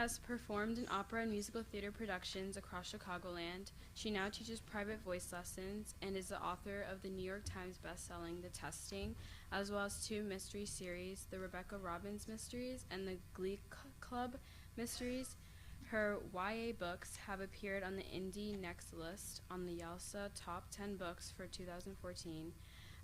has performed in opera and musical theater productions across Chicagoland. She now teaches private voice lessons and is the author of the New York Times bestselling The Testing, as well as 2 mystery series, the Rebecca Robbins Mysteries and the Glee Club Mysteries. Her YA books have appeared on the Indie Next list on the YALSA Top 10 Books for 2014,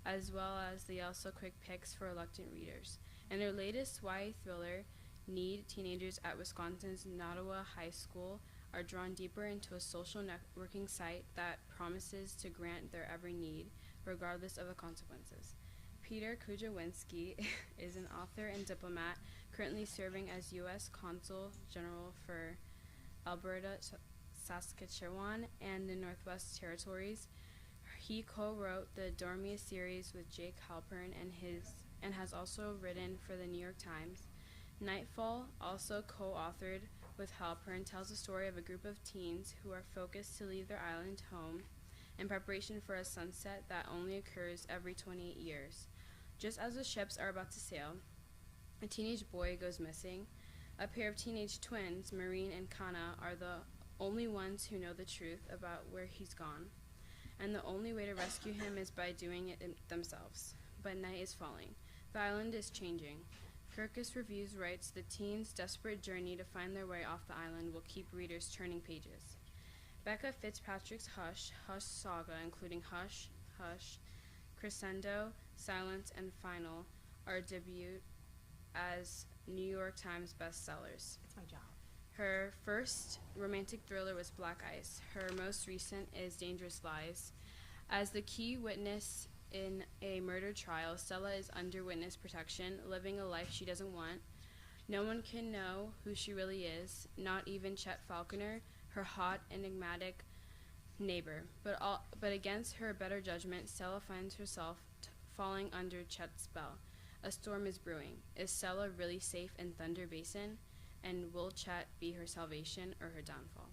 as well as the YALSA Quick Picks for reluctant readers. And her latest YA thriller, Need, teenagers at Wisconsin's Nottawa High School are drawn deeper into a social networking site that promises to grant their every need, regardless of the consequences. Peter Kujawinski is an author and diplomat currently serving as U.S. Consul General for Alberta, Saskatchewan, and the Northwest Territories. He co-wrote the Dormia series with Jake Halpern and has also written for the New York Times. Nightfall, also co-authored with Halpern, tells the story of a group of teens who are focused to leave their island home in preparation for a sunset that only occurs every 28 years. Just as the ships are about to sail, a teenage boy goes missing. A pair of teenage twins, Maureen and Kana, are the only ones who know the truth about where he's gone, and the only way to rescue him is by doing it themselves. But night is falling. The island is changing. Kirkus Reviews writes, the teens' desperate journey to find their way off the island will keep readers turning pages. Becca Fitzpatrick's Hush saga, including Hush, Hush, Crescendo, Silence, and Final, are debuted as New York Times bestsellers. It's my job. Her first romantic thriller was Black Ice. Her most recent is Dangerous Lies. As the key witness in a murder trial, Stella is under witness protection, living a life she doesn't want. No one can know who she really is, not even Chet Falconer, her hot, enigmatic neighbor. But against her better judgment, Stella finds herself falling under Chet's spell. A storm is brewing. Is Stella really safe in Thunder Basin? And will Chet be her salvation or her downfall?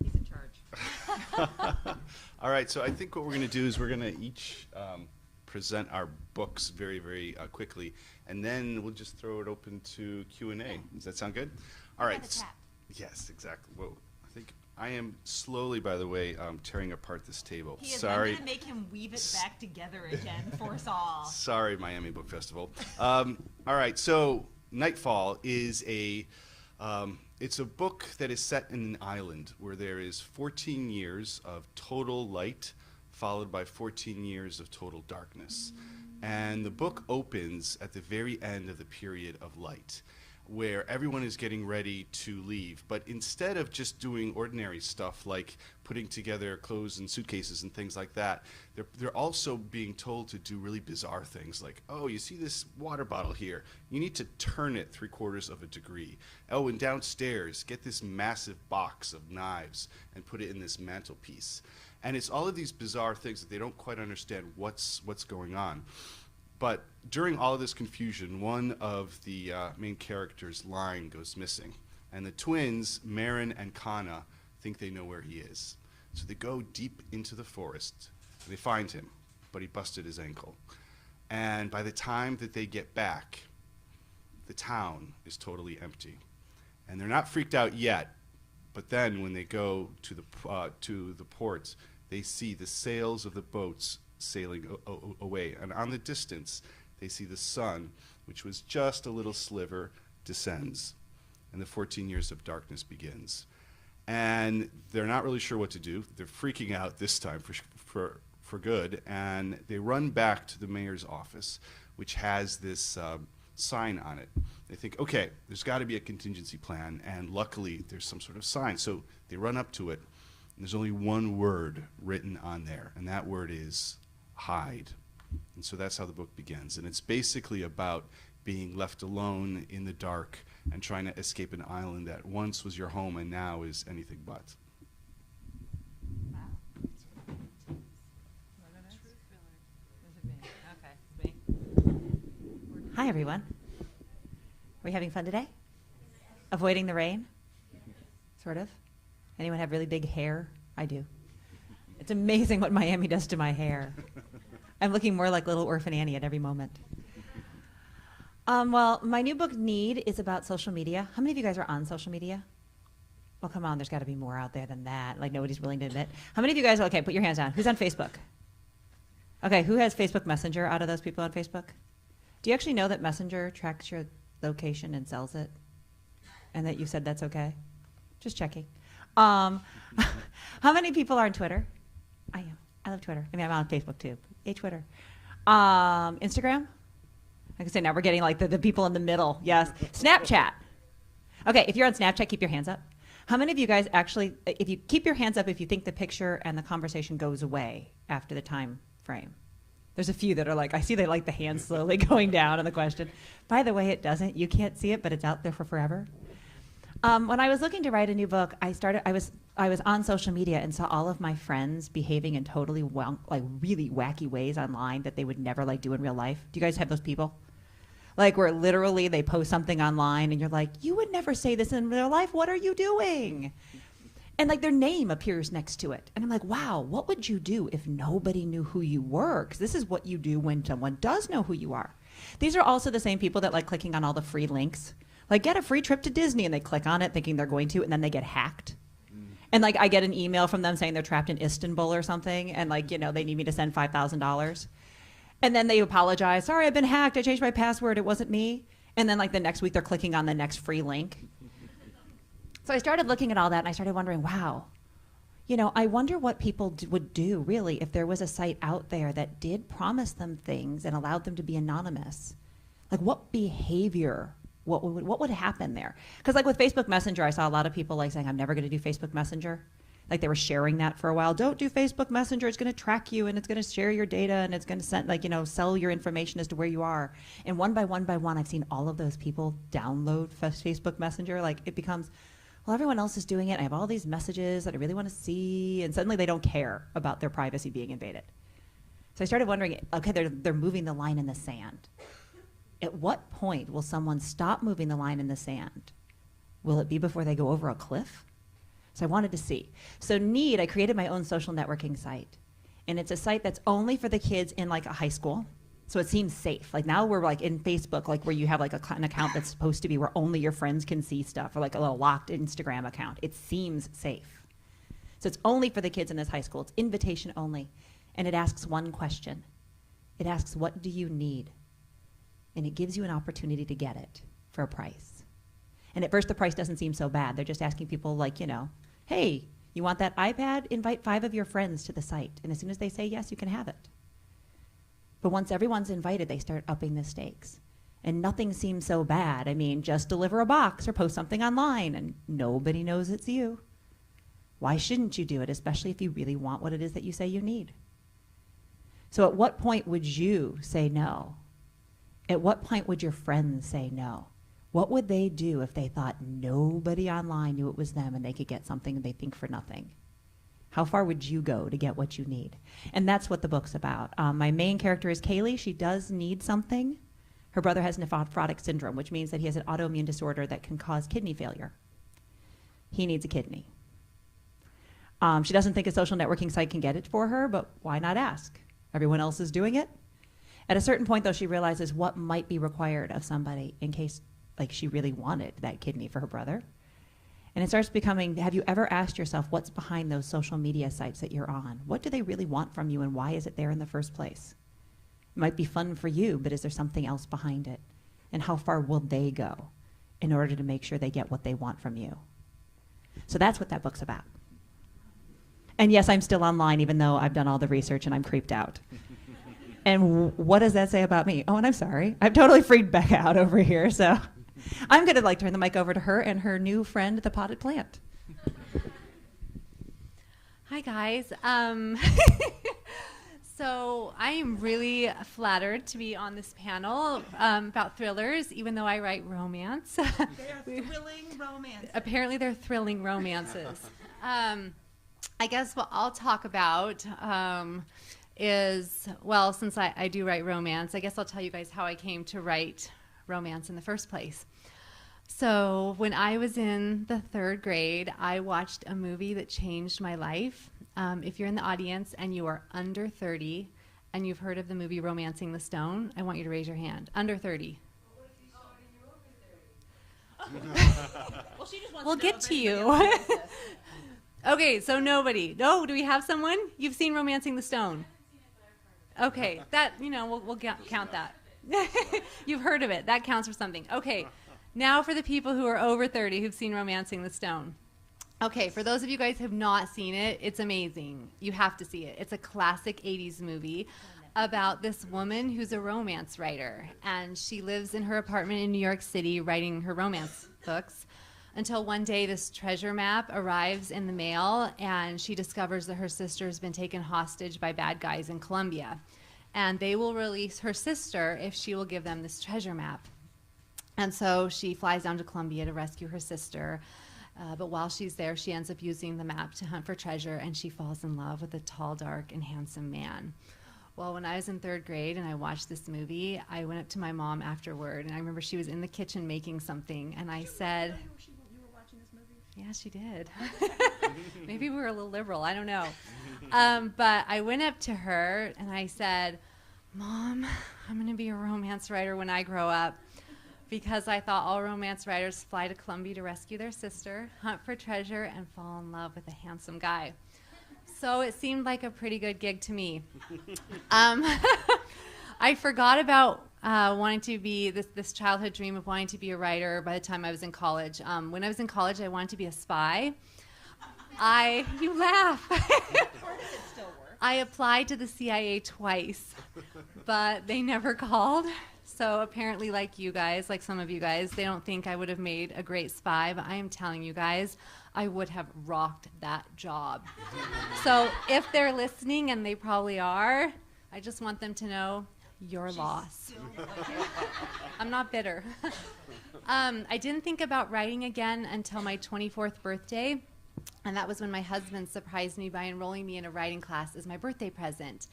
He's in charge. All right, so I think what we're going to do is we're going to each present our books very, very quickly, and then we'll just throw it open to Q&A. Does that sound good? All right. Yes, exactly. Whoa. I think I am slowly, by the way, tearing apart this table. He is. Sorry. I'm going to make him weave it back together again for us all. Sorry, Miami Book Festival. All right, so Nightfall is it's a book that is set in an island where there is 14 years of total light followed by 14 years of total darkness. And the book opens at the very end of the period of light, where everyone is getting ready to leave. But instead of just doing ordinary stuff like putting together clothes and suitcases and things like that, they're also being told to do really bizarre things like, oh, you see this water bottle here? You need to turn it 3/4 of a degree. Oh, and downstairs, get this massive box of knives and put it in this mantelpiece. And it's all of these bizarre things that they don't quite understand what's going on. But during all of this confusion, one of the main characters' line goes missing. And the twins, Marin and Kana, think they know where he is. So they go deep into the forest. And they find him, but he busted his ankle. And by the time that they get back, the town is totally empty. And they're not freaked out yet, but then when they go to the port, they see the sails of the boats sailing away, and on the distance they see the sun, which was just a little sliver, descends, and the 14 years of darkness begins. And they're not really sure what to do. They're freaking out this time for good, and they run back to the mayor's office, which has this sign on it. They think, okay, there's got to be a contingency plan, and luckily there's some sort of sign. So they run up to it, and there's only one word written on there, and that word is hide. And so that's how the book begins. And it's basically about being left alone in the dark and trying to escape an island that once was your home and now is anything but. Wow. Okay. Hi, everyone. Are we having fun today? Avoiding the rain? Sort of. Anyone have really big hair? I do. It's amazing what Miami does to my hair. I'm looking more like little orphan Annie at every moment. Well, my new book, Need, is about social media. How many of you guys are on social media? Well, come on, there's got to be more out there than that. Like, nobody's willing to admit. How many of you guys, okay, put your hands down. Who's on Facebook? Okay, who has Facebook Messenger out of those people on Facebook? Do you actually know that Messenger tracks your location and sells it? And that you said that's okay? Just checking. How many people are on Twitter? I am. I love Twitter. I mean, I'm on Facebook too. Hey, Twitter. Instagram? I can say now we're getting like the people in the middle. Yes. Snapchat. Okay, if you're on Snapchat, keep your hands up. How many of you guys actually, if you keep your hands up if you think the picture and the conversation goes away after the time frame? There's a few that are like, I see they like the hands slowly going down on the question. By the way, it doesn't. You can't see it, but it's out there for forever. When I was looking to write a new book, I was on social media and saw all of my friends behaving in totally really wacky ways online that they would never like do in real life. Do you guys have those people? Like where literally they post something online and you're like, you would never say this in real life. What are you doing? And like their name appears next to it. And I'm like, wow, what would you do if nobody knew who you were? Because this is what you do when someone does know who you are. These are also the same people that like clicking on all the free links. Like get a free trip to Disney and they click on it thinking they're going to and then they get hacked. And like I get an email from them saying they're trapped in Istanbul or something and like, you know, they need me to send $5,000. And then they apologize. Sorry, I've been hacked. I changed my password. It wasn't me. And then like the next week they're clicking on the next free link. So I started looking at all that and I started wondering, wow, you know, I wonder what people would do really if there was a site out there that did promise them things and allowed them to be anonymous. Like what behavior, what would happen there? Because like with Facebook Messenger, I saw a lot of people like saying, I'm never going to do Facebook Messenger. Like they were sharing that for a while. Don't do Facebook Messenger. It's going to track you and it's going to share your data and it's going to send like, you know, sell your information as to where you are. And one by one, I've seen all of those people download Facebook Messenger. Like it becomes, well, everyone else is doing it. I have all these messages that I really want to see. And suddenly they don't care about their privacy being invaded. So I started wondering, okay, they're moving the line in the sand. At what point will someone stop moving the line in the sand? Will it be before they go over a cliff? So I wanted to see. So Need, I created my own social networking site. And it's a site that's only for the kids in like a high school. So it seems safe. Like now we're like in Facebook, like where you have like an account that's supposed to be where only your friends can see stuff, or like a little locked Instagram account. It seems safe. So it's only for the kids in this high school. It's invitation only. And it asks one question. It asks, what do you need? And it gives you an opportunity to get it for a price. And at first the price doesn't seem so bad. They're just asking people like, you know, hey, you want that iPad? Invite 5 of your friends to the site. And as soon as they say yes, you can have it. But once everyone's invited, they start upping the stakes. And nothing seems so bad. I mean, just deliver a box or post something online and nobody knows it's you. Why shouldn't you do it, especially if you really want what it is that you say you need? So at what point would you say no? At what point would your friends say no? What would they do if they thought nobody online knew it was them and they could get something they think for nothing? How far would you go to get what you need? And that's what the book's about. My main character is Kaylee. She does need something. Her brother has nephrotic syndrome, which means that he has an autoimmune disorder that can cause kidney failure. He needs a kidney. She doesn't think a social networking site can get it for her, but why not ask? Everyone else is doing it. At a certain point, though, she realizes what might be required of somebody in case like she really wanted that kidney for her brother. And it starts becoming, have you ever asked yourself what's behind those social media sites that you're on? What do they really want from you and why is it there in the first place? It might be fun for you, but is there something else behind it? And how far will they go in order to make sure they get what they want from you? So that's what that book's about. And yes, I'm still online even though I've done all the research and I'm creeped out. And what does that say about me? Oh, and I'm sorry. I've totally freaked Becca out over here, so I'm going to like turn the mic over to her and her new friend, the potted plant. Hi, guys. So I am really flattered to be on this panel about thrillers, even though I write romance. They are thrilling romances. Apparently they're thrilling romances. I guess what I'll talk about is, well, since I do write romance, I guess I'll tell you guys how I came to write romance in the first place. So when I was in the 3rd grade, I watched a movie that changed my life. If you're in the audience and you are under 30 and you've heard of the movie Romancing the Stone, I want you to raise your hand. Under 30. Well, she just wants We'll to know get if to anybody you. else knows this. Okay, so nobody. No, do we have someone? You've seen Romancing the Stone? Okay, that, we'll count that. You've heard of it. That counts for something. Okay, now for the people who are over 30 who've seen Romancing the Stone. Okay, for those of you guys who have not seen it, it's amazing. You have to see it. It's a classic 80s movie about this woman who's a romance writer, and she lives in her apartment in New York City writing her romance books until one day this treasure map arrives in the mail, and she discovers that her sister's been taken hostage by bad guys in Colombia, and they will release her sister if she will give them this treasure map. And so she flies down to Colombia to rescue her sister. But while she's there, she ends up using the map to hunt for treasure, and she falls in love with a tall, dark, and handsome man. Well, when I was in 3rd grade and I watched this movie, I went up to my mom afterward, and I remember she was in the kitchen making something, and I said, You were watching this movie? yeah, she did. Maybe we were a little liberal, I don't know. But I went up to her and I said, Mom, I'm going to be a romance writer when I grow up, because I thought all romance writers fly to Colombia to rescue their sister, hunt for treasure, and fall in love with a handsome guy. So it seemed like a pretty good gig to me. I forgot about wanting to be this childhood dream of wanting to be a writer by the time I was in college. When I was in college, I wanted to be a spy. You laugh. Or does it still work? I applied to the CIA twice, but they never called. So apparently, like you guys, like some of you guys, they don't think I would have made a great spy, but I am telling you guys, I would have rocked that job. So if they're listening, and they probably are, I just want them to know your loss. I'm not bitter. I didn't think about writing again until my 24th birthday, and that was when my husband surprised me by enrolling me in a writing class as my birthday present.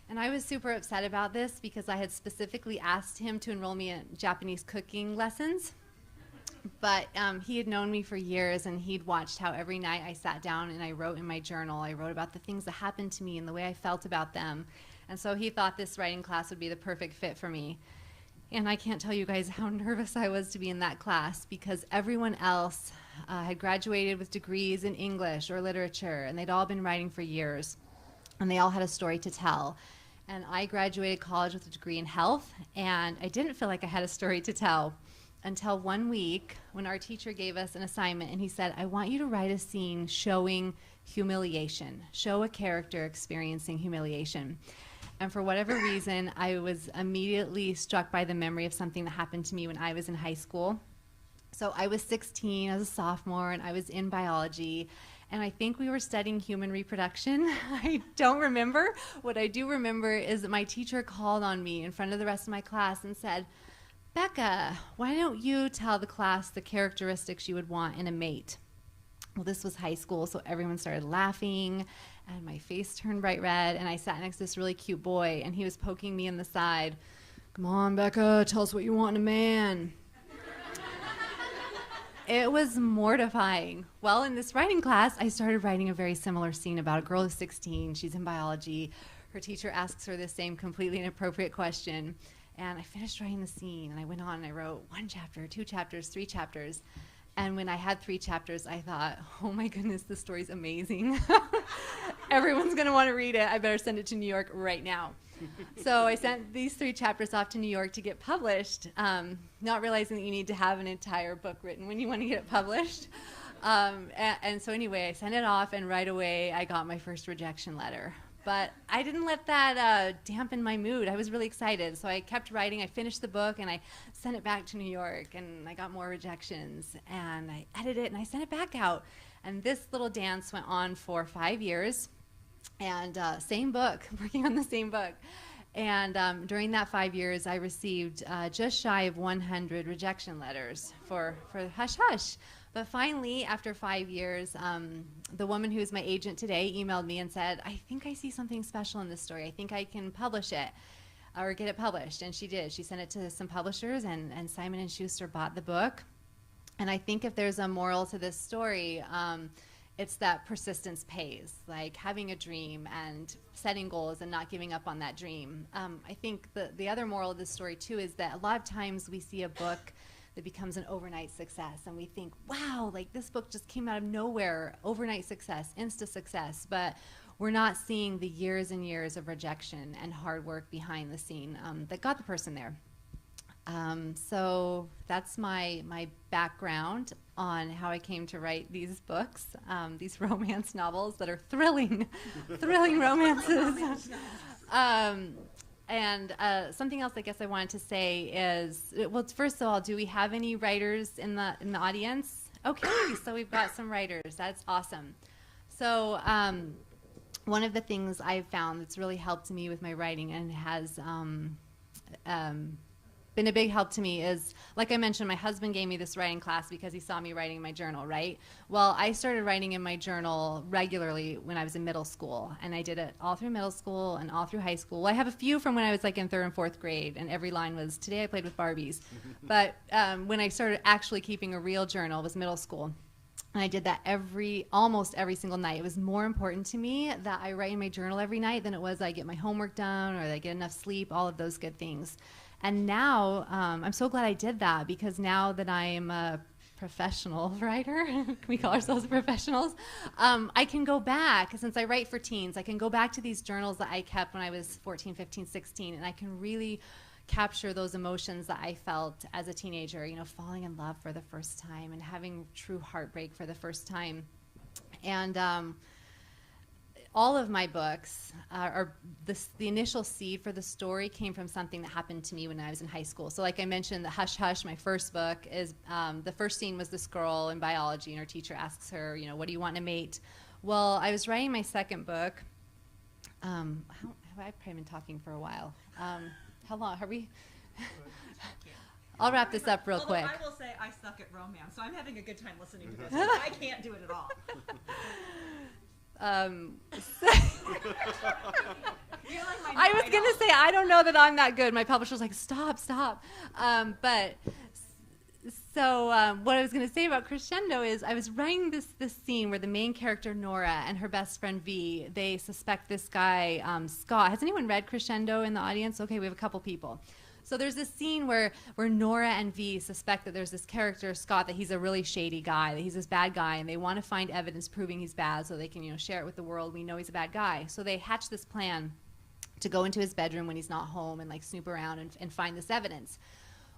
And I was super upset about this because I had specifically asked him to enroll me in Japanese cooking lessons. But he had known me for years, and he'd watched how every night I sat down and I wrote in my journal. I wrote about the things that happened to me and the way I felt about them. And so he thought this writing class would be the perfect fit for me. And I can't tell you guys how nervous I was to be in that class, because everyone else had graduated with degrees in English or literature, and they'd all been writing for years, and they all had a story to tell. And I graduated college with a degree in health, and I didn't feel like I had a story to tell until one week when our teacher gave us an assignment, and he said, I want you to write a scene showing humiliation, show a character experiencing humiliation. And for whatever reason, I was immediately struck by the memory of something that happened to me when I was in high school. So I was 16 as a sophomore, and I was in biology, and I think we were studying human reproduction. I don't remember. What I do remember is that my teacher called on me in front of the rest of my class and said, Becca, why don't you tell the class the characteristics you would want in a mate? Well, this was high school, so everyone started laughing, and my face turned bright red, and I sat next to this really cute boy, and he was poking me in the side. Come on, Becca, tell us what you want in a man. It was mortifying. Well, in this writing class, I started writing a very similar scene about a girl who's 16. She's in biology. Her teacher asks her the same completely inappropriate question. And I finished writing the scene, and I went on and I wrote 1 chapter, 2 chapters, 3 chapters. And when I had 3 chapters, I thought, oh my goodness, this story's amazing. Everyone's going to want to read it. I better send it to New York right now. So I sent these 3 chapters off to New York to get published, not realizing that you need to have an entire book written when you want to get it published. And so anyway, I sent it off, and right away I got my first rejection letter. But I didn't let that dampen my mood. I was really excited. So I kept writing. I finished the book, and I sent it back to New York, and I got more rejections. And I edited it, and I sent it back out. And this little dance went on for 5 years. And same book, working on the same book. And during that 5 years, I received just shy of 100 rejection letters for Hush Hush. But finally, after 5 years, the woman who's my agent today emailed me and said, I think I see something special in this story. I think I can publish it or get it published. And she did. She sent it to some publishers, and Simon & Schuster bought the book. And I think if there's a moral to this story, it's that persistence pays, like having a dream and setting goals and not giving up on that dream. I think the other moral of this story too is that a lot of times we see a book that becomes an overnight success and we think, wow, like this book just came out of nowhere, overnight success, insta success, but we're not seeing the years and years of rejection and hard work behind the scene that got the person there. So that's my background on how I came to write these books, these romance novels that are thrilling, thrilling romances. And something else I guess I wanted to say is, well, first of all, do we have any writers in the audience? Okay, so we've got some writers. That's awesome. So one of the things I've found that's really helped me with my writing and has been a big help to me is, like I mentioned, my husband gave me this writing class because he saw me writing in my journal, right? Well, I started writing in my journal regularly when I was in middle school, and I did it all through middle school and all through high school. Well, I have a few from when I was like in 3rd and 4th grade, and every line was, today I played with Barbies. But when I started actually keeping a real journal was middle school. And I did that almost every single night. It was more important to me that I write in my journal every night than it was I get my homework done or that I get enough sleep, all of those good things. And now, I'm so glad I did that, because now that I am a professional writer, can we call ourselves professionals? I can go back, since I write for teens, I can go back to these journals that I kept when I was 14, 15, 16, and I can really capture those emotions that I felt as a teenager, you know, falling in love for the first time and having true heartbreak for the first time. And all of my books the initial seed for the story came from something that happened to me when I was in high school. So like I mentioned, the Hush Hush, my first book, is the first scene was this girl in biology, and her teacher asks her, you know, what do you want in a mate? Well, I was writing my second book. I've probably been talking for a while. How long are we? I'll wrap this up real quick. I will say I suck at romance, so I'm having a good time listening to this. I can't do it at all. I was going to say, I don't know that I'm that good. My publisher was like, stop. What I was going to say about Crescendo is I was writing this scene where the main character, Nora, and her best friend, V, they suspect this guy, Scott. Has anyone read Crescendo in the audience? Okay, we have a couple people. So there's this scene where Nora and V suspect that there's this character, Scott, that he's a really shady guy, that he's this bad guy, and they want to find evidence proving he's bad so they can, you know, share it with the world. We know he's a bad guy. So they hatch this plan to go into his bedroom when he's not home and like snoop around and find this evidence.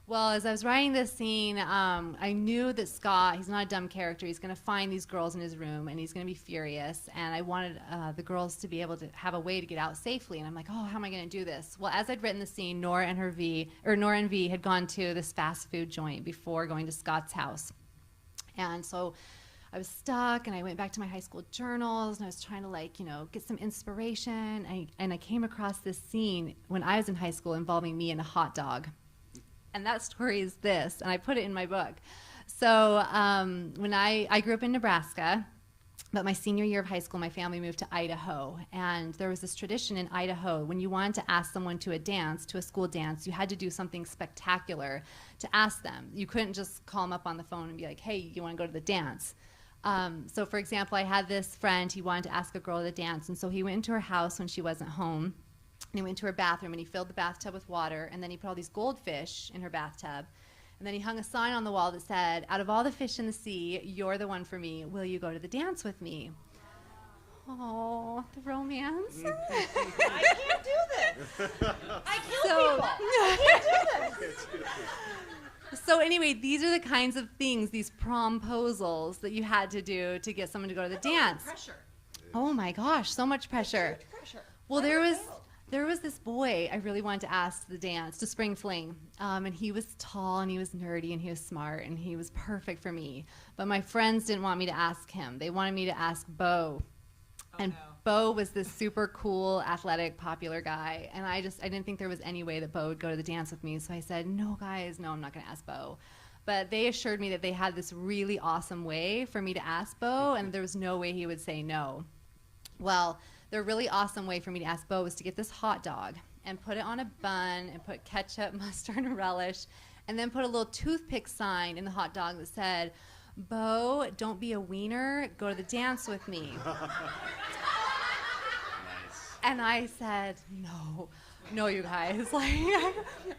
Well, as I was writing this scene, I knew that Scott, he's not a dumb character. He's going to find these girls in his room, and he's going to be furious. And I wanted the girls to be able to have a way to get out safely. And I'm like, oh, how am I going to do this? Well, as I'd written the scene, Nora and V had gone to this fast food joint before going to Scott's house. And so I was stuck, and I went back to my high school journals, and I was trying to, like, you know, get some inspiration. And I came across this scene when I was in high school involving me and a hot dog. And that story is this, and I put it in my book. So when I grew up in Nebraska, but my senior year of high school, my family moved to Idaho. And there was this tradition in Idaho, when you wanted to ask someone to a school dance, you had to do something spectacular to ask them. You couldn't just call them up on the phone and be like, hey, you want to go to the dance? So for example, I had this friend, he wanted to ask a girl to the dance, and so he went into her house when she wasn't home. And he went to her bathroom, and he filled the bathtub with water, and then he put all these goldfish in her bathtub. And then he hung a sign on the wall that said, out of all the fish in the sea, you're the one for me. Will you go to the dance with me? Oh, the romance. I can't do this. I kill people. I can't do this. So anyway, these are the kinds of things, these promposals that you had to do to get someone to go to the dance. Pressure. Oh my gosh, so much pressure. Huge pressure. Well, there was this boy I really wanted to ask to the dance, to Spring Fling, and he was tall, and he was nerdy, and he was smart, and he was perfect for me. But my friends didn't want me to ask him. They wanted me to ask Bo. Bo was this super cool, athletic, popular guy, and I didn't think there was any way that Bo would go to the dance with me, so I said, no, guys, no, I'm not going to ask Bo. But they assured me that they had this really awesome way for me to ask Bo, and there was no way he would say no. Well, the really awesome way for me to ask Bo was to get this hot dog and put it on a bun and put ketchup, mustard, and relish, and then put a little toothpick sign in the hot dog that said, Bo, don't be a wiener, go to the dance with me. And I said, no, you guys, like,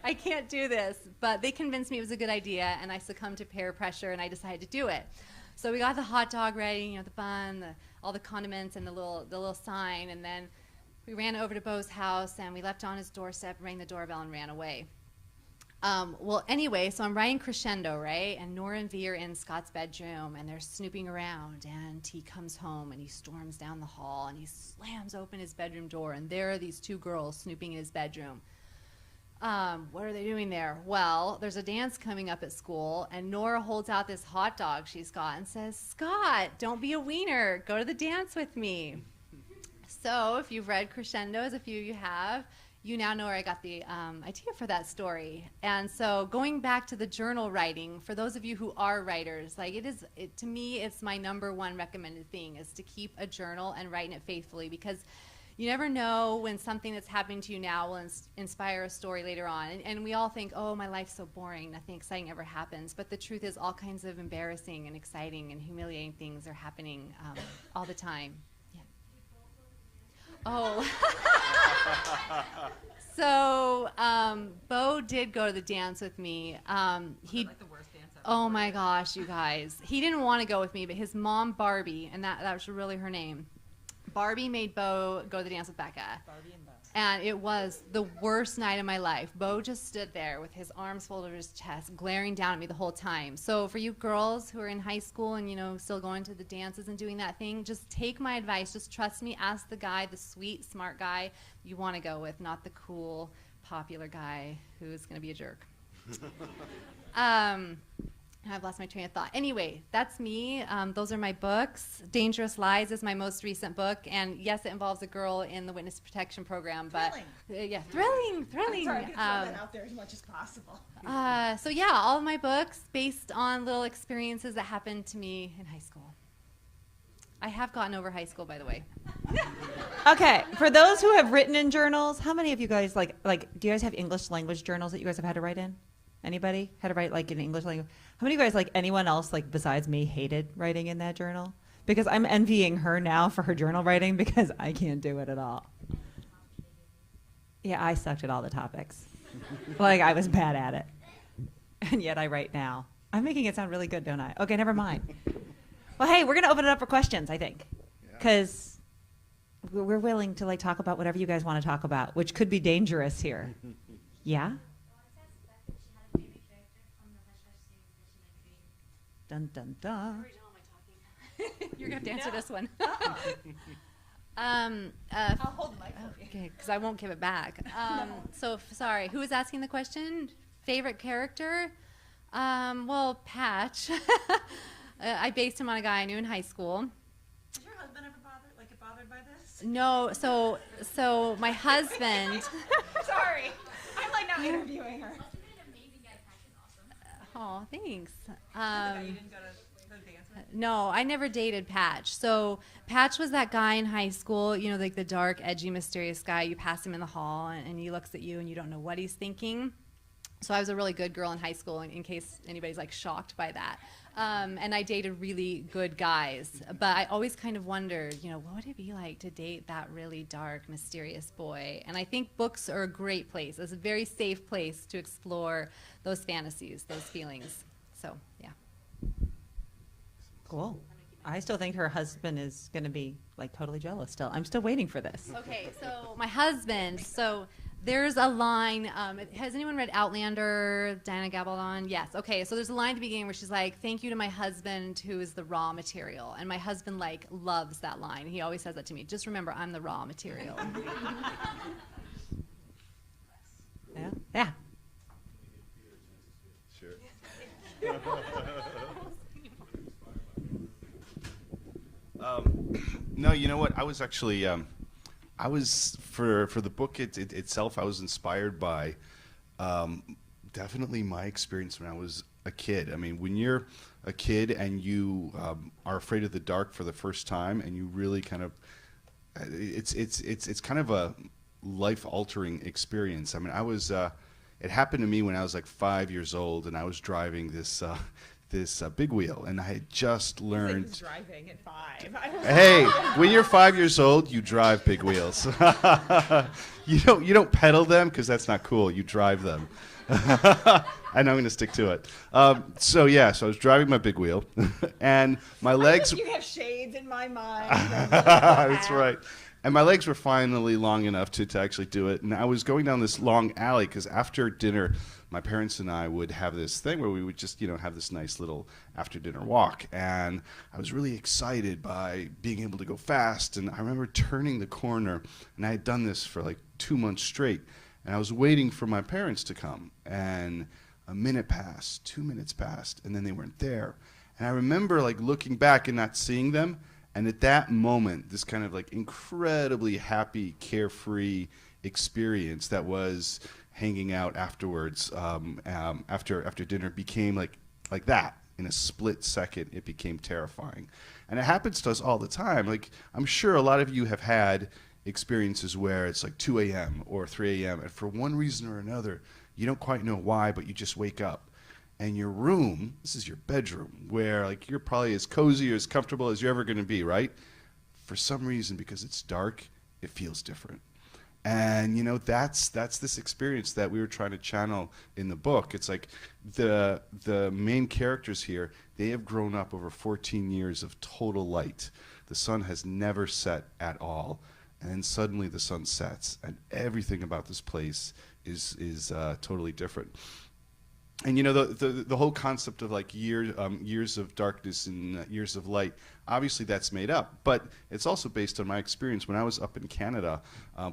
I can't do this. But they convinced me it was a good idea, and I succumbed to peer pressure, and I decided to do it. So we got the hot dog ready, the bun, all the condiments, and the little sign, and then we ran over to Bo's house, and we left on his doorstep, rang the doorbell, and ran away. Well, anyway, so I'm writing Crescendo, right? And Nora and V are in Scott's bedroom, and they're snooping around, and he comes home, and he storms down the hall, and he slams open his bedroom door, and there are these two girls snooping in his bedroom. What are they doing there? Well, there's a dance coming up at school, and Nora holds out this hot dog she's got and says, Scott, don't be a wiener. Go to the dance with me. So if you've read Crescendo, as a few of you have, you now know where I got the idea for that story. And so going back to the journal writing, for those of you who are writers, like to me, it's my #1 recommended thing is to keep a journal and writing it faithfully, because you never know when something that's happening to you now will inspire a story later on. And we all think, oh, my life's so boring, nothing exciting ever happens. But the truth is all kinds of embarrassing and exciting and humiliating things are happening all the time. Yeah. Oh. So Bo did go to the dance with me. He like the worst dance ever. Oh my gosh, you guys. He didn't want to go with me, but his mom, Barbie, and that was really her name, Barbie made Bo go to the dance with Becca. Barbie and Bo. And it was the worst night of my life. Bo just stood there with his arms folded over his chest, glaring down at me the whole time. So for you girls who are in high school and, still going to the dances and doing that thing, just take my advice. Just trust me. Ask the guy, the sweet, smart guy you want to go with, not the cool, popular guy who's going to be a jerk. I've lost my train of thought. Anyway, that's me. Those are my books. Dangerous Lies is my most recent book, and yes, it involves a girl in the witness protection program. But yeah, thrilling. I'm sorry, I'm gonna throw that out there as much as possible. So yeah, all of my books based on little experiences that happened to me in high school. I have gotten over high school, by the way. Okay, for those who have written in journals, how many of you guys like do you guys have English language journals that you guys have had to write in? Anybody had to write like in English language? How many of you guys, like anyone else, like besides me, hated writing in that journal? Because I'm envying her now for her journal writing because I can't do it at all. Yeah, I sucked at all the topics. Like I was bad at it. And yet I write now. I'm making it sound really good, don't I? Okay, never mind. Well, hey, we're going to open it up for questions, I think. Because we're willing to like talk about whatever you guys want to talk about, which could be dangerous here. Yeah? Dun, dun, dun. You're going to have to answer this one. I'll hold the mic for you. Okay, because I won't give it back. So, sorry, who was asking the question? Favorite character? Well, Patch. I based him on a guy I knew in high school. Did your husband ever get bothered by this? No, so my husband. Sorry, I'm like not interviewing her. Oh, thanks. You didn't go to the dance with? No, I never dated Patch. So Patch was that guy in high school, like the dark, edgy, mysterious guy. You pass him in the hall and he looks at you and you don't know what he's thinking. So I was a really good girl in high school, in case anybody's like shocked by that. And I dated really good guys. But I always kind of wondered, what would it be like to date that really dark, mysterious boy? And I think books are a great place. It's a very safe place to explore those fantasies, those feelings. So, yeah. Cool. I still think her husband is going to be like totally jealous still. I'm still waiting for this. Okay, so my husband, there's a line, has anyone read Outlander, Diana Gabaldon? Yes, okay, so there's a line at the beginning where she's like, thank you to my husband who is the raw material. And my husband loves that line. He always says that to me. Just remember, I'm the raw material. Yeah? Yeah. Sure. No, you know what? I was actually, I was for the book itself. I was inspired by definitely my experience when I was a kid. I mean, when you're a kid and you are afraid of the dark for the first time, and you really kind of, it's kind of a life-altering experience. I mean, I was. It happened to me when I was like 5 years old, and I was driving this big wheel, and I had just learned. Driving at 5. Hey, when you're 5 years old, you drive big wheels. You don't pedal them because that's not cool. You drive them. I know I'm going to stick to it. So I was driving my big wheel, and my legs. You have shades in my mind. That's right. And my legs were finally long enough to actually do it. And I was going down this long alley because after dinner, my parents and I would have this thing where we would just, have this nice little after dinner walk. And I was really excited by being able to go fast. And I remember turning the corner, and I had done this for like 2 months straight. And I was waiting for my parents to come. And a minute passed, 2 minutes passed, and then they weren't there. And I remember like looking back and not seeing them. And at that moment, this kind of like incredibly happy, carefree experience that was hanging out afterwards, after dinner, became like that. In a split second, it became terrifying. And it happens to us all the time. Like, I'm sure a lot of you have had experiences where it's like 2 a.m. or 3 a.m. and for one reason or another, you don't quite know why, but you just wake up. And your room, this is your bedroom, where like you're probably as cozy or as comfortable as you're ever going to be, right? For some reason, because it's dark, it feels different. And that's this experience that we were trying to channel in the book. It's like the main characters here, they have grown up over 14 years of total light. The sun has never set at all, and then suddenly the sun sets, and everything about this place is totally different. And the whole concept of like years of darkness and years of light, obviously that's made up, but it's also based on my experience. When I was up in Canada,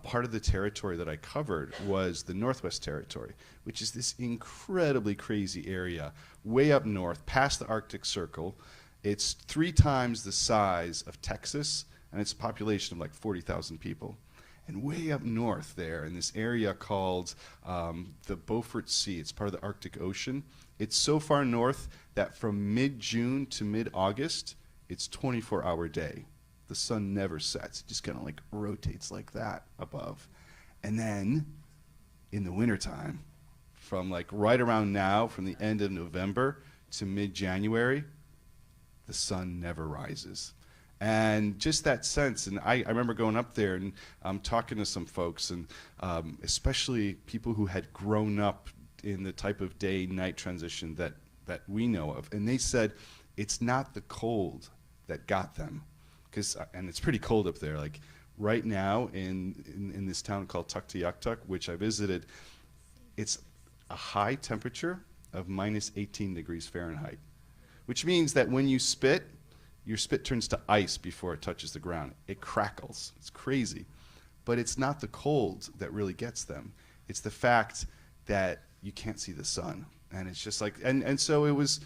part of the territory that I covered was the Northwest Territory, which is this incredibly crazy area way up north, past the Arctic Circle. It's 3 times the size of Texas, and it's a population of like 40,000 people. And way up north there in this area called the Beaufort Sea, it's part of the Arctic Ocean. It's so far north that from mid-June to mid-August, it's 24-hour day. The sun never sets. It just kind of like rotates like that above. And then in the wintertime, from like right around now, from the end of November to mid-January, the sun never rises. And just that sense, and I remember going up there and talking to some folks, and especially people who had grown up in the type of day-night transition that we know of. And they said it's not the cold that got them, and it's pretty cold up there. Like right now in this town called Tuktoyaktuk, which I visited, it's a high temperature of minus 18 degrees Fahrenheit, which means that when you spit, your spit turns to ice before it touches the ground. It crackles. It's crazy. But it's not the cold that really gets them. It's the fact that you can't see the sun. And it's just like, and so it was,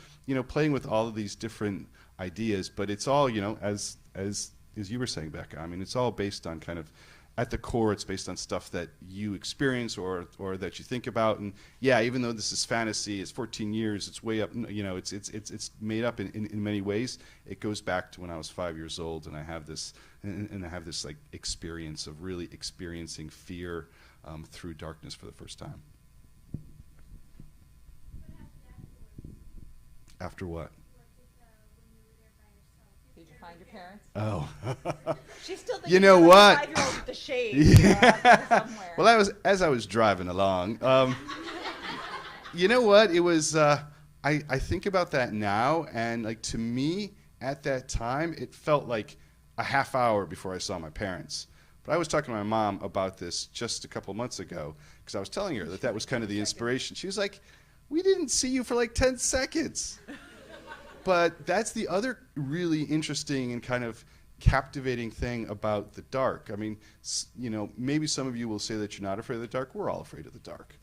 playing with all of these different ideas, but it's all, as you were saying, Becca, I mean, it's all based on kind of, at the core, it's based on stuff that you experience or that you think about. And yeah, even though this is fantasy, it's 14 years, it's way up, it's made up in many ways. It goes back to when I was 5 years old, and I have this, like experience of really experiencing fear through darkness for the first time. After what? Did you find your parents? Oh. She's still thinking You know you're what? a 5-year-old with the shades somewhere. Well, as I was driving along. You know what? It was. I think about that now, and like to me, at that time, it felt like a half hour before I saw my parents. But I was talking to my mom about this just a couple months ago because I was telling her that was kind of the inspiration. She was like, "We didn't see you for like 10 seconds." But that's the other really interesting and kind of captivating thing about the dark. I mean, maybe some of you will say that you're not afraid of the dark. We're all afraid of the dark.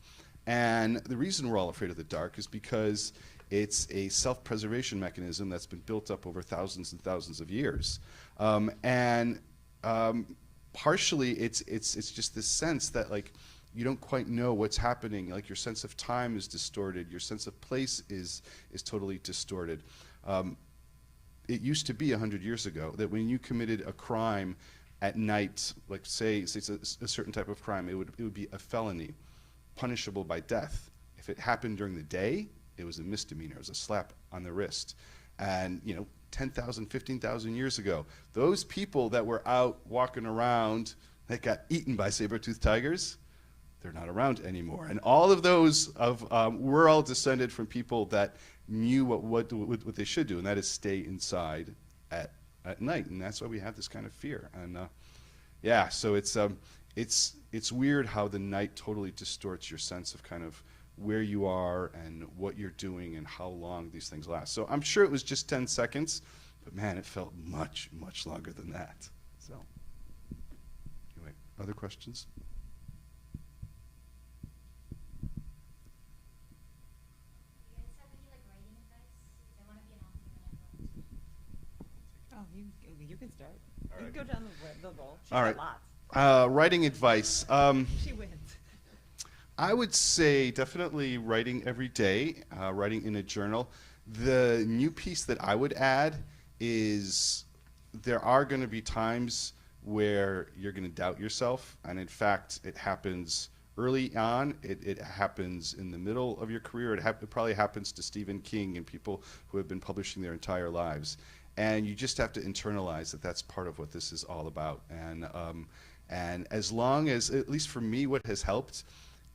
And the reason we're all afraid of the dark is because it's a self-preservation mechanism that's been built up over thousands and thousands of years. Partially, it's just this sense that, like, you don't quite know what's happening. Like, your sense of time is distorted. Your sense of place is totally distorted. It used to be 100 years ago that when you committed a crime at night, like say it's a certain type of crime, it would be a felony, punishable by death. If it happened during the day, it was a misdemeanor. It was a slap on the wrist. And, 10,000, 15,000 years ago, those people that were out walking around that got eaten by saber-toothed tigers, they're not around anymore. And all of those we're all descended from people that knew what they should do, and that is stay inside at night. And that's why we have this kind of fear. And yeah, so it's weird how the night totally distorts your sense of kind of where you are and what you're doing and how long these things last. So I'm sure it was just 10 seconds, but man, it felt much, much longer than that. So anyway, other questions? Oh, you can start. You can go down the bowl. She's All right. got lots. Writing advice. She wins. I would say definitely writing every day, writing in a journal. The new piece that I would add is there are going to be times where you're going to doubt yourself, and in fact, it happens early on. It happens in the middle of your career. It probably happens to Stephen King and people who have been publishing their entire lives. And you just have to internalize that that's part of what this is all about. And as long as, at least for me, what has helped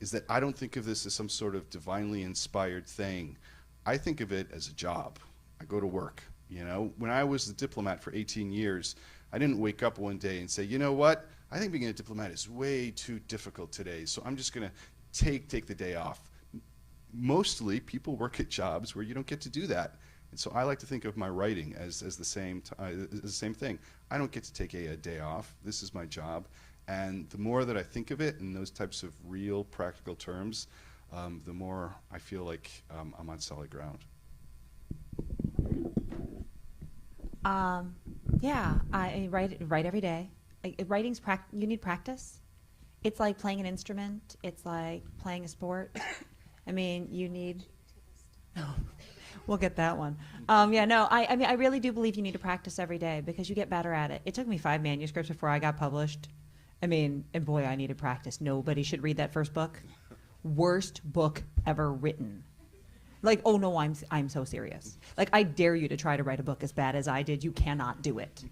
is that I don't think of this as some sort of divinely inspired thing. I think of it as a job. I go to work. When I was the diplomat for 18 years, I didn't wake up one day and say, you know what? I think being a diplomat is way too difficult today, so I'm just going to take the day off. Mostly, people work at jobs where you don't get to do that. And so I like to think of my writing as the same thing. I don't get to take a day off. This is my job. And the more that I think of it in those types of real, practical terms, the more I feel like I'm on solid ground. Yeah, I write every day. Writing's you need practice. It's like playing an instrument. It's like playing a sport. I mean, you need. We'll get that one. Yeah, no, I mean, I really do believe you need to practice every day because you get better at it. It took me 5 manuscripts before I got published. I mean, and boy, I needed practice. Nobody should read that first book. Worst book ever written. Like, oh no, I'm so serious. Like, I dare you to try to write a book as bad as I did. You cannot do it.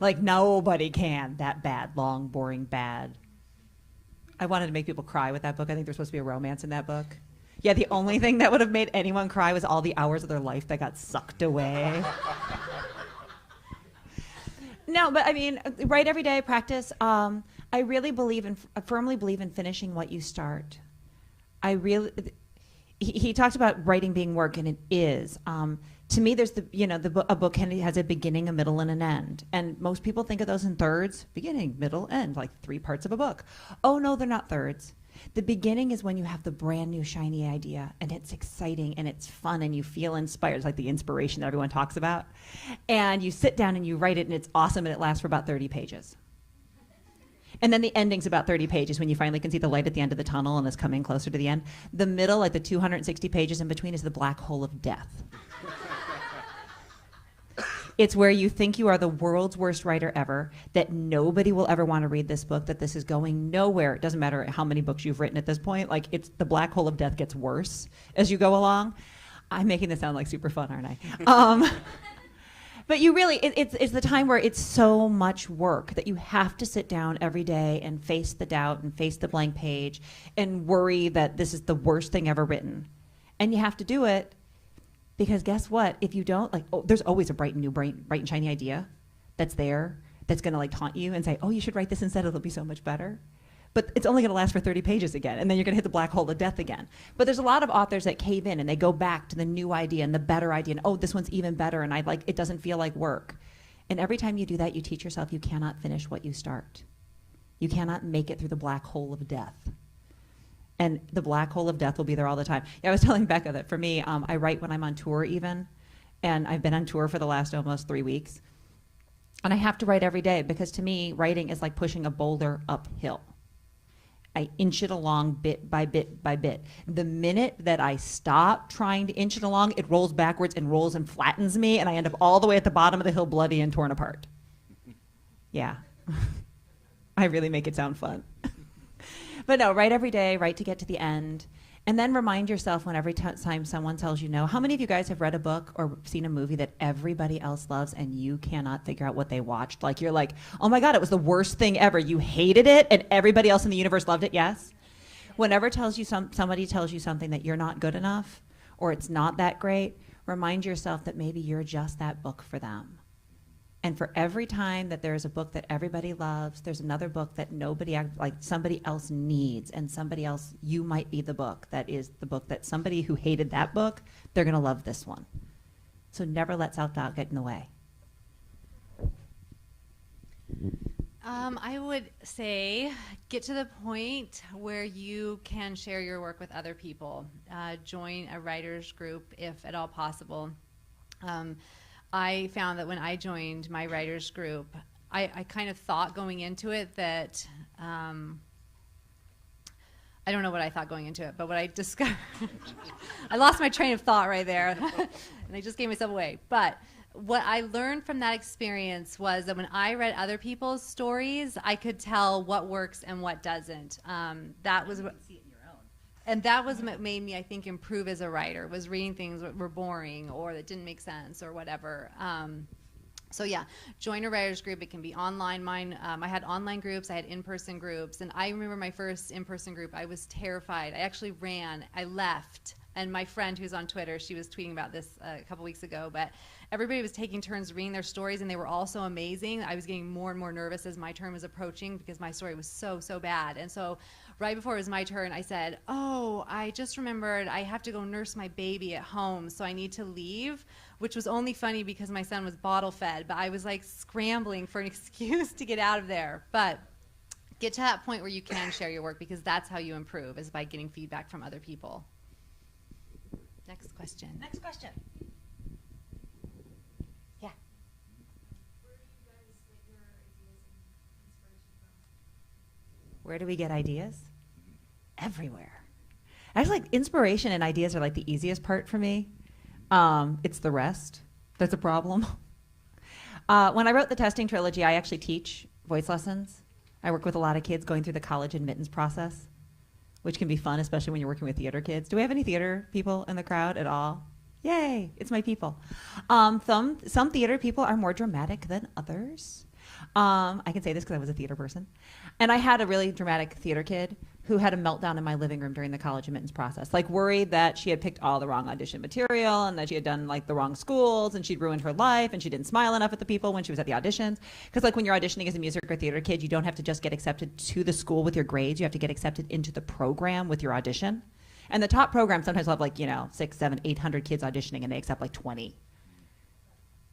Like, nobody can. That bad, long, boring, bad. I wanted to make people cry with that book. I think there's supposed to be a romance in that book. Yeah, the only thing that would have made anyone cry was all the hours of their life that got sucked away. No, but I mean, write every day, practice. I really firmly believe in finishing what you start. He talked about writing being work, and it is. To me, there's a book has a beginning, a middle, and an end. And most people think of those in thirds: beginning, middle, end, like 3 parts of a book. Oh no, they're not thirds. The beginning is when you have the brand new shiny idea, and it's exciting, and it's fun, and you feel inspired. It's like the inspiration that everyone talks about. And you sit down and you write it, and it's awesome, and it lasts for about 30 pages. And then the ending's about 30 pages when you finally can see the light at the end of the tunnel and it's coming closer to the end. The middle, like the 260 pages in between, is the black hole of death. It's where you think you are the world's worst writer ever, that nobody will ever want to read this book, that this is going nowhere. It doesn't matter how many books you've written at this point. Like, it's the black hole of death gets worse as you go along. I'm making this sound like super fun, aren't I? But you really, it's the time where it's so much work that you have to sit down every day and face the doubt and face the blank page and worry that this is the worst thing ever written. And you have to do it because guess what? If you don't, there's always a bright and shiny idea that's there that's going to taunt you and say, oh, you should write this instead. It'll be so much better. But it's only going to last for 30 pages again, and then you're going to hit the black hole of death again. But there's a lot of authors that cave in, and they go back to the new idea and the better idea, and oh, this one's even better, and it doesn't feel like work. And every time you do that, you teach yourself you cannot finish what you start. You cannot make it through the black hole of death. And the black hole of death will be there all the time. Yeah, I was telling Becca that for me, I write when I'm on tour even, and I've been on tour for the last almost 3 weeks. And I have to write every day because to me, writing is like pushing a boulder uphill. I inch it along bit by bit by bit. The minute that I stop trying to inch it along, it rolls backwards and rolls and flattens me, and I end up all the way at the bottom of the hill, bloody and torn apart. Yeah. I really make it sound fun. But no, write every day, write to get to the end. And then remind yourself when every time someone tells you no. How many of you guys have read a book or seen a movie that everybody else loves and you cannot figure out what they watched? Like you're like, oh my God, it was the worst thing ever. You hated it and everybody else in the universe loved it, yes? Whenever somebody tells you something that you're not good enough or it's not that great, remind yourself that maybe you're just that book for them. And for every time that there's a book that everybody loves, there's another book that somebody else needs, and somebody else, you might be the book that is the book that somebody who hated that book, they're going to love this one. So never let self-doubt get in the way. I would say get to the point where you can share your work with other people. Join a writer's group if at all possible. I found that when I joined my writers group, I kind of thought going into it that, I don't know what I thought going into it, but what I discovered, I lost my train of thought right there, and I just gave myself away. But what I learned from that experience was that when I read other people's stories, I could tell what works and what doesn't. That was what. And that was what made me, I think, improve as a writer, was reading things that were boring or that didn't make sense or whatever. So yeah, join a writer's group. It can be online. Mine, I had online groups, I had in-person groups. And I remember my first in-person group, I was terrified. I actually ran, I left. And my friend who's on Twitter, she was tweeting about this a couple weeks ago, but everybody was taking turns reading their stories and they were all so amazing. I was getting more and more nervous as my turn was approaching because my story was so bad. And so right before it was my turn, I said, oh, I just remembered I have to go nurse my baby at home, so I need to leave, which was only funny because my son was bottle fed, but I was like scrambling for an excuse to get out of there. But get to that point where you can share your work, because that's how you improve, is by getting feedback from other people. Next question. Next question. Yeah. Where do we get ideas? Everywhere. Actually, like, inspiration and ideas are like the easiest part for me. It's the rest that's a problem. When I wrote the testing trilogy, I actually teach voice lessons. I work with a lot of kids going through the college admittance process, which can be fun, especially when you're working with theater kids. Do we have any theater people in the crowd at all? Yay, it's my people. Some theater people are more dramatic than others. I can say this because I was a theater person. And I had a really dramatic theater kid who had a meltdown in my living room during the college admittance process, like worried that she had picked all the wrong audition material and that she had done like the wrong schools and she'd ruined her life and she didn't smile enough at the people when she was at the auditions. Because like when you're auditioning as a music or theater kid, you don't have to just get accepted to the school with your grades. You have to get accepted into the program with your audition. And the top program sometimes will have like, 600, 700, 800 kids auditioning and they accept like 20.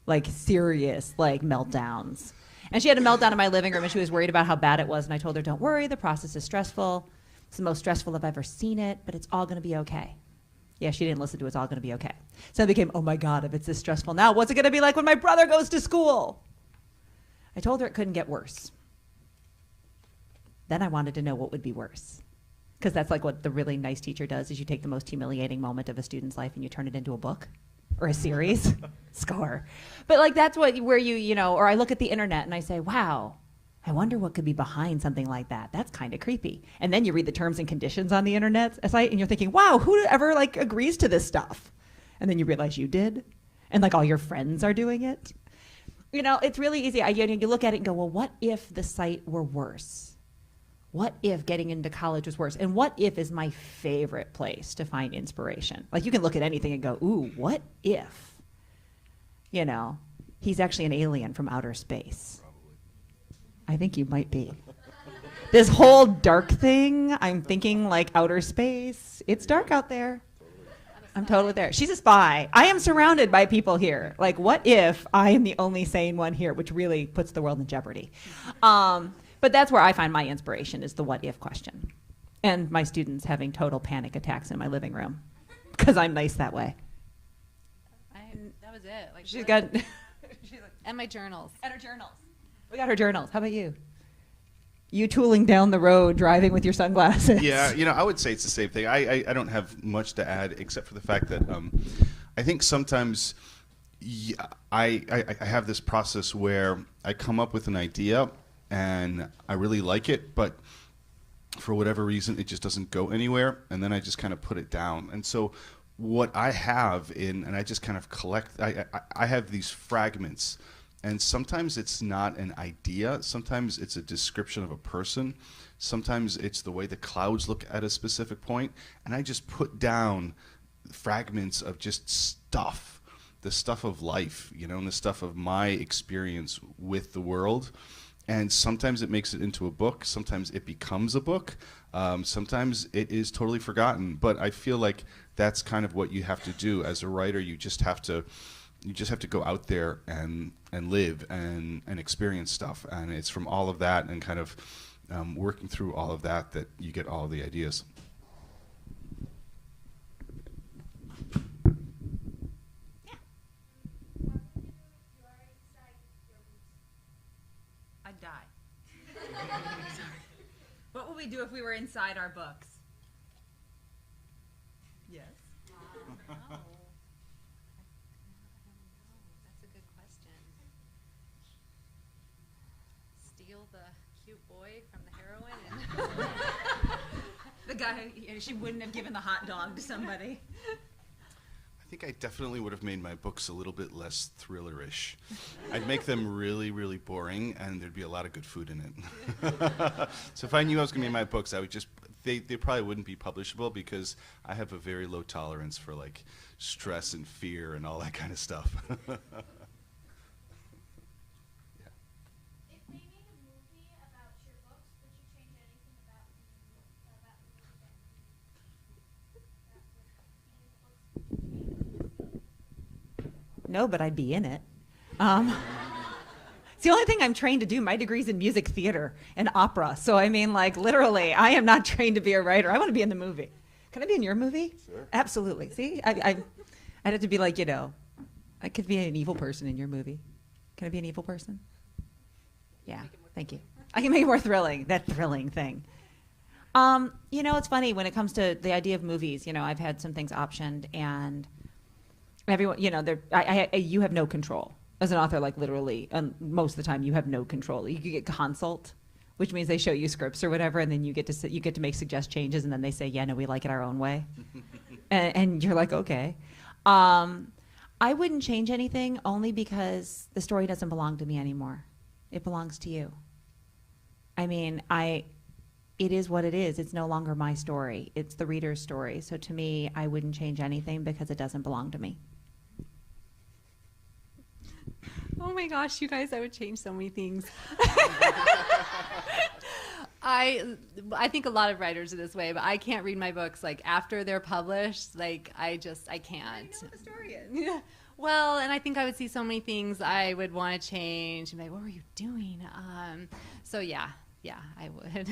Like serious like meltdowns. And she had a meltdown in my living room and she was worried about how bad it was. And I told her, don't worry, the process is stressful. It's the most stressful I've ever seen it, but it's all going to be okay. Yeah, she didn't listen to it's all going to be okay. So it became, oh my God, if it's this stressful now, what's it going to be like when my brother goes to school? I told her it couldn't get worse. Then I wanted to know what would be worse. Because that's like what the really nice teacher does, is you take the most humiliating moment of a student's life and you turn it into a book or a series. Score. But like that's where or I look at the internet and I say, wow, I wonder what could be behind something like that. That's kind of creepy. And then you read the terms and conditions on the internet site and you're thinking, wow, who ever like agrees to this stuff? And then you realize you did. And like all your friends are doing it. It's really easy. You look at it and go, well, what if the site were worse? What if getting into college was worse? And what if is my favorite place to find inspiration? Like you can look at anything and go, ooh, what if? He's actually an alien from outer space. I think you might be. This whole dark thing, I'm thinking like outer space. It's dark out there. I'm totally there. She's a spy. I am surrounded by people here. Like, what if I am the only sane one here, which really puts the world in jeopardy? But that's where I find my inspiration, is the what if question. And my students having total panic attacks in my living room because I'm nice that way. That was it. Like She's got... and my journals. And her journals. We got her journals. How about you? You tooling down the road, driving with your sunglasses. Yeah, I would say it's the same thing. I don't have much to add except for the fact that I think sometimes I have this process where I come up with an idea and I really like it, but for whatever reason, it just doesn't go anywhere, and then I just kind of put it down. And so what I have and I just kind of collect, I have these fragments, and sometimes it's not an idea, sometimes it's a description of a person, sometimes it's the way the clouds look at a specific point, and I just put down fragments of just stuff, the stuff of life, you know, and the stuff of my experience with the world. And sometimes it makes it into a book, sometimes it becomes a book, sometimes it is totally forgotten. But I feel like that's kind of what you have to do as a writer. You just have to go out there and live and experience stuff. And it's from all of that and kind of working through all of that that you get all the ideas. I'd die. What would we do if we were inside our books? Yes. That's a good question. Steal the cute boy from the heroine and The guy, she wouldn't have given the hot dog to somebody. I think I definitely would have made my books a little bit less thrillerish. I'd make them really, really boring, and there'd be a lot of good food in it. So if I knew I was going to make my books, I would just, they probably wouldn't be publishable because I have a very low tolerance for like stress and fear and all that kind of stuff. Yeah. If they made a movie about your books, would you change anything about the movie that would be in the books? No, but I'd be in it. It's the only thing I'm trained to do. My degree's in music theater and opera. So I mean, like, literally, I am not trained to be a writer. I want to be in the movie. Can I be in your movie? Sure. Absolutely. See, I'd have to be like, you know, I could be an evil person in your movie. Can I be an evil person? Yeah, thank you. I can make it more thrilling, that thrilling thing. You know, it's funny when it comes to the idea of movies. You know, I've had some things optioned, and everyone, you know, you have no control as an author. Like literally, most of the time, you have no control. You get consult, which means they show you scripts or whatever, and then you get to make suggest changes, and then they say, yeah, no, we like it our own way, and you're like, okay. I wouldn't change anything only because the story doesn't belong to me anymore. It belongs to you. I mean, it is what it is. It's no longer my story. It's the reader's story. So to me, I wouldn't change anything because it doesn't belong to me. oh my gosh, you guys, I would change so many things. I think a lot of writers are this way, but I can't read my books like after they're published. Like I can't. I'm a historian. Yeah. Well, and I think I would see so many things I would want to change and be like, what were you doing? So yeah, I would.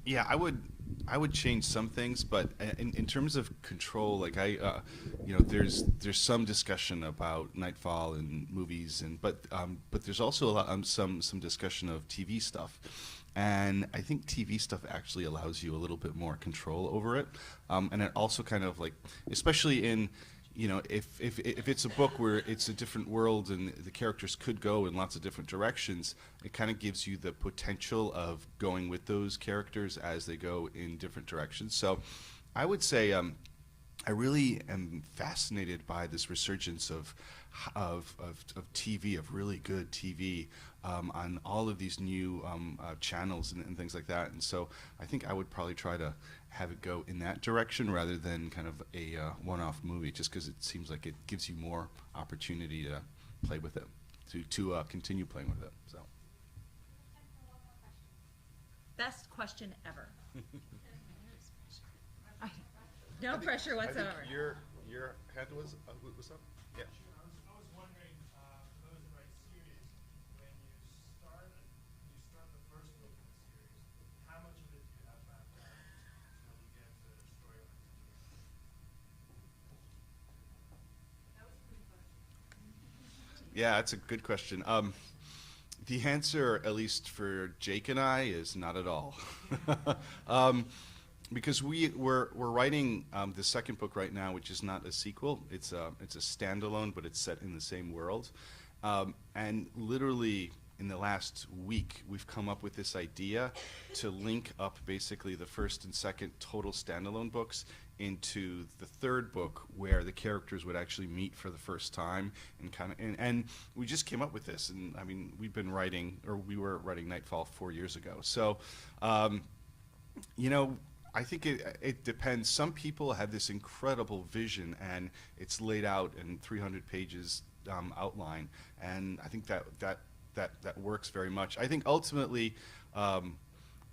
Yeah, I would change some things, but in terms of control, like you know, there's some discussion about Nightfall and movies, but there's also a lot some discussion of TV stuff, and I think TV stuff actually allows you a little bit more control over it, and it also kind of like, especially in, you know, if it's a book where it's a different world and the characters could go in lots of different directions, it kind of gives you the potential of going with those characters as they go in different directions. So I would say I really am fascinated by this resurgence of TV, of really good TV, on all of these new channels and things like that. And so I think I would probably try to have it go in that direction rather than kind of a one-off movie, just because it seems like it gives you more opportunity to play with it, to continue playing with it. So. Best question ever. No pressure whatsoever. I think your hand was up? Yeah. I was wondering, for those that write series, when you start the first book in the series, how much of it do you have mapped out until you get to the storyline? That was a good question. Yeah, that's a good question. The answer, at least for Jake and I, is not at all. Because we're writing the second book right now, which is not a sequel. It's a standalone, but it's set in the same world. And literally, in the last week, we've come up with this idea to link up basically the first and second total standalone books into the third book, where the characters would actually meet for the first time, and we just came up with this. And I mean, we were writing Nightfall 4 years ago. So, you know, I think it depends. Some people have this incredible vision, and it's laid out in 300 pages outline, and I think that works very much. I think ultimately,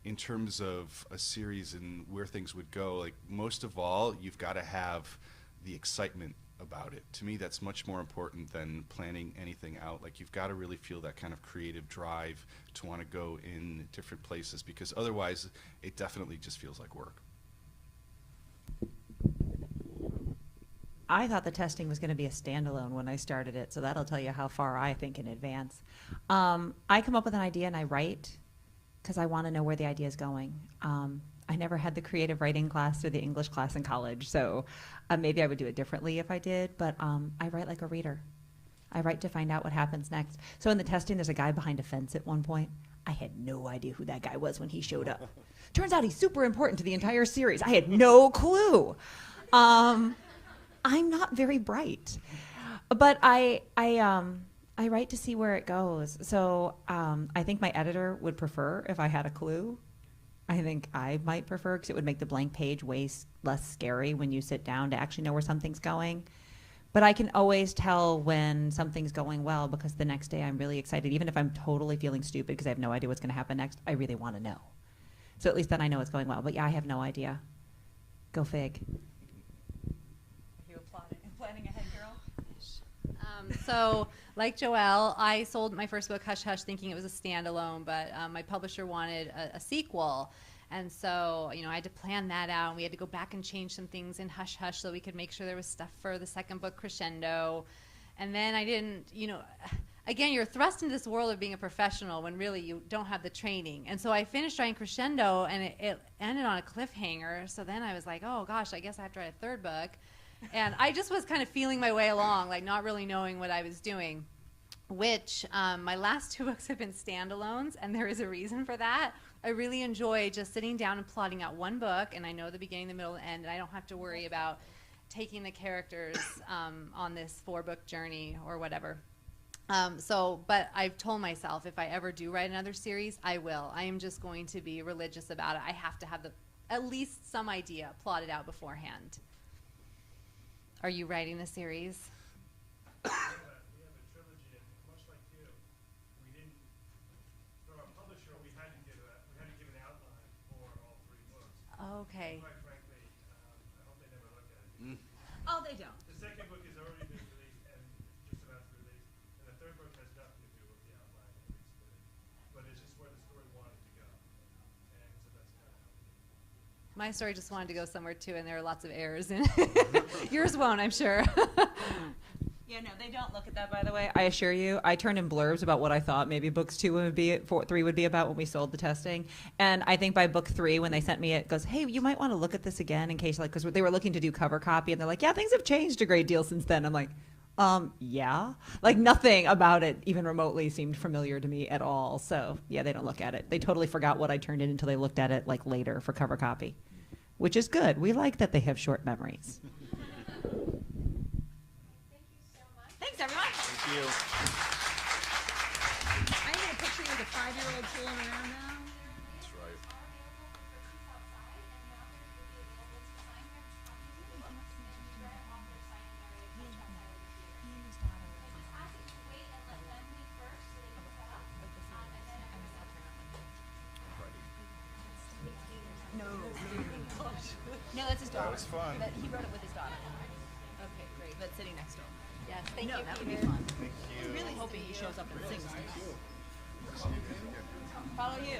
in terms of a series and where things would go, like, most of all, you've got to have the excitement about it. To me, that's much more important than planning anything out. Like, you've got to really feel that kind of creative drive to want to go in different places, because otherwise it definitely just feels like work. I thought the testing was going to be a standalone when I started it, so that'll tell you how far I think in advance. I come up with an idea and I write because I want to know where the idea is going. I never had the creative writing class or the English class in college, so maybe I would do it differently if I did, but I write like a reader. I write to find out what happens next. So in the testing, there's a guy behind a fence at one point. I had no idea who that guy was when he showed up. Turns out he's super important to the entire series. I had no clue. I'm not very bright, but I write to see where it goes. So I think my editor would prefer if I had a clue. I think I might prefer, because it would make the blank page way less scary when you sit down to actually know where something's going. But I can always tell when something's going well, because the next day I'm really excited. Even if I'm totally feeling stupid because I have no idea what's going to happen next, I really want to know. So at least then I know it's going well. But yeah, I have no idea. Go fig. Planning ahead, girl? So, like Joelle, I sold my first book, Hush Hush, thinking it was a standalone, but my publisher wanted a sequel. And so, you know, I had to plan that out, and we had to go back and change some things in Hush Hush so we could make sure there was stuff for the second book, Crescendo. And then I didn't, you know, again, you're thrust into this world of being a professional when really you don't have the training. And so I finished writing Crescendo, and it ended on a cliffhanger. So then I was like, oh gosh, I guess I have to write a third book. And I just was kind of feeling my way along, like not really knowing what I was doing, which my last 2 books have been standalones, and there is a reason for that. I really enjoy just sitting down and plotting out one book, and I know the beginning, the middle, and the end, and I don't have to worry about taking the characters on this 4-book journey or whatever. But I've told myself if I ever do write another series, I will. I am just going to be religious about it. I have to have at least some idea plotted out beforehand. Are you writing the series? We have a trilogy, and much like you, we didn't, from our publisher, we had to give an outline for all 3 books. Okay. Quite frankly, I hope they never look at it. Oh, they don't. The second book has already been released and just about to release, and the third book has nothing to do with the outline that we submitted, but it's just where the story wanted to go, and so that's kind of how we did it. My story just wanted to go somewhere too, and there are lots of errors in it. Yours won't, I'm sure. Yeah, no, they don't look at that, by the way. I assure you, I turned in blurbs about what I thought maybe books 2 would be, 3 would be about when we sold the testing. And I think by book 3, when they sent me it, goes, hey, you might want to look at this again in case, like, because they were looking to do cover copy, and they're like, yeah, things have changed a great deal since then. I'm like, yeah. Like, nothing about it even remotely seemed familiar to me at all. So, yeah, they don't look at it. They totally forgot what I turned in until they looked at it, like, later for cover copy, which is good. We like that they have short memories. Thanks, everyone. Thank you. I need a picture with a 5-year-old fooling around now. That's right. No, that's his daughter. That was fun. But he wrote it with his daughter. Okay, great. But sitting next to him. Yes, thank No, you, that would be Peter. fun. Thank you. I'm really hoping he shows up and sings. Thank you. Follow you.